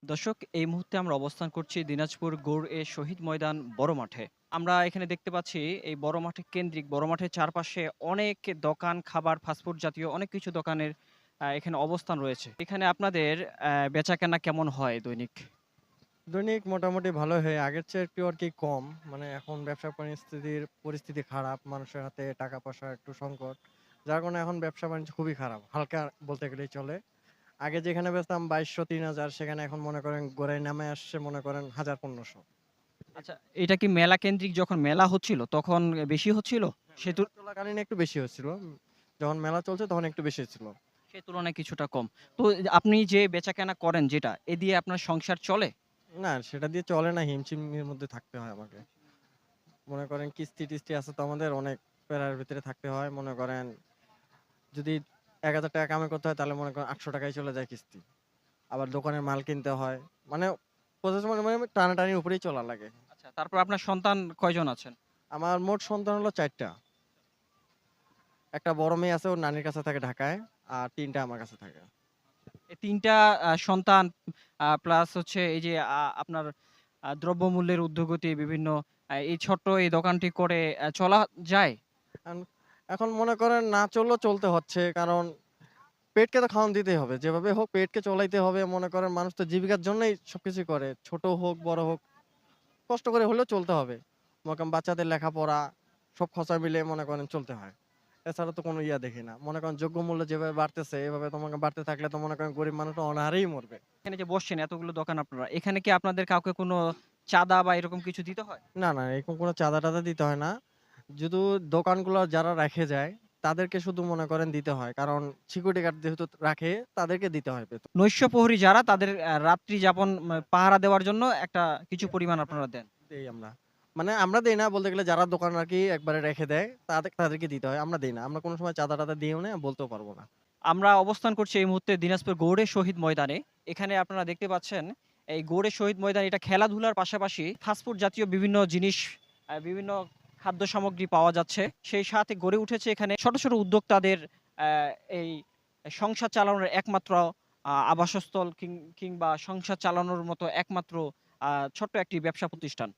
দর্শক, এই মুহূর্তে আমরা অবস্থান করছি দিনাজপুর গৌড়-এ শহীদ ময়দান বড় মাঠে। আমরা এখানে দেখতে পাচ্ছি এই বড় মাঠে কেন্দ্রিক বড় মাঠের চারপাশে অনেক দোকান, খাবার, ফাস্টফুড জাতীয় অনেক কিছু দোকানের এখানে অবস্থান রয়েছে। এখানে আপনাদের বেচাকেনা কেমন হয় দৈনিক? দৈনিক মোটামুটি ভালোই হয়। আগের চেয়ে একটু আরকি কম। মানে এখন ব্যবসা পরিস্থিতি খারাপ। মানুষের হাতে টাকা-পয়সা একটু সংকট। যার কারণে এখন ব্যবসা-বাণিজ্য খুবই খারাপ। হালকা বলতে গেলেই চলে। আগে যেখানে বেচতাম ২২০০, ৩০০০ সেখানে এখন মনে করেন গড়ায় নামে আসছে মনে করেন ১০০০, ১৫০০। আচ্ছা, এটা কি মেলা কেন্দ্রিক যখন মেলা হচ্ছিল তখন বেশি হচ্ছিল? হ্যাঁ, সে তু মেলা চলাকালীন একটু বেশি হচ্ছিল। যখন মেলা চলছে তখন একটু বেশি ছিল। সে তুলনায় কিছুটা কম। তো আপনি যে বেচাকেনা করেন যেটা, এ দিয়ে আপনার সংসার চলে? না সেটা দিয়ে চলে না, হিমশিমের মধ্যে থাকতে হয় আমাকে। মনে করেন কিস্তি-টিস্তি আছে তো আমাদের অনেক প্যারার ভিতরে থাকতে হয়। মনে করেন যদি ৳১,০০০ কামাই করতে হয় তাহলে মনে করেন ৳৮০০ চলে যায় কিস্তি। আবার দোকানের মাল কিনতে হয়। মানে প্রসেস মানে টানাটানির উপরেই চলা লাগে। আচ্ছা, তারপর আপনার সন্তান কয়জন আছেন? আমার মোট সন্তান হলো ৪ টা। একটা বড় মেয়ে আছে ওর নানির কাছে থাকে ঢাকায়। আর ৩ টা আমার কাছে থাকে। এই ৩ টা সন্তান প্লাস হচ্ছে এই যে আপনার দ্রব্যমূল্যের ঊর্ধ্বগতি বিভিন্ন এই ছোট্ট এই দোকানটি করে চলা যায়? আন এখন মনে করেন না চললেও চলতে হচ্ছে। কারণ পেটকে তো খাওয়ান দিতেই হবে। যেভাবে হোক পেটকে চলাইতে হবে। মনে করেন মানুষ তো জীবিকার জন্যই সবকিছুই করে। ছোট হোক, বড় হোক, কষ্ট করে হলেও চলতে হবে। মনে করেন বাচ্চাদের লেখাপড়া সব খরচা মিলিয়ে মনে করেন চলতে হয়। এছাড়া তো কোনো দেখি না। মনে করেন দ্রব্যমূল্য যেভাবে বাড়তেছে এভাবে তো মনে করেন বাড়তে থাকলে তো মনে করেন গরিব মানুষ তো অনাহারেই মরবে। এখানে যে বসছেন এতগুলো দোকান আপনারা, এখানে কি আপনাদের কাউকে কোনো চাঁদা বা এরকম কিছু দিতে হয়? না, না এরকম কোনো চাঁদা-টাদা দিতে হয় না। শুধু দোকানগুলো যারা রেখে যায় তাদেরকে শুধু মনে করেন দিতে হয়। কারণ সিকিউরিটি গার্ড যেহেতু রাখে তাদেরকে দিতে হয় বেতন। নৈশ প্রহরী যারা তাদের রাত্রি যাপন পাহারা দেওয়ার জন্য একটা কিছু পরিমাণ হ্যাঁ, আপনারা দেন। দেই আমরা। মানে আমরা দেই না বলতে গেলে যারা দোকান আরকি একবারে রেখে দেয় তাদেরকে দিতে হয়। আমরা দেই না। আমরা কোনো সময় চাঁদা-টাদা দিইও না, বলতেও পারব না। আমরা অবস্থান করছি এই মুহূর্তে দিনাজপুর গৌড়ে শহীদ ময়দানে। এখানে আপনারা দেখতে পাচ্ছেন এই গৌড়ে শহীদ ময়দান এটা খেলাধুলার পাশাপাশি ফাস্টফুড জাতীয় বিভিন্ন জিনিস বিভিন্ন খাদ্য সামগ্রী পাওয়া যাচ্ছে। সেই সাথে গড়ে উঠেছে এখানে ছোট, ছোট উদ্যোক্তাদের আ এই সংসার চালানোর একমাত্র আবাসস্থল কিংবা সংসার চালানোর মতো একমাত্র ছোট্ট একটি ব্যবসা প্রতিষ্ঠান।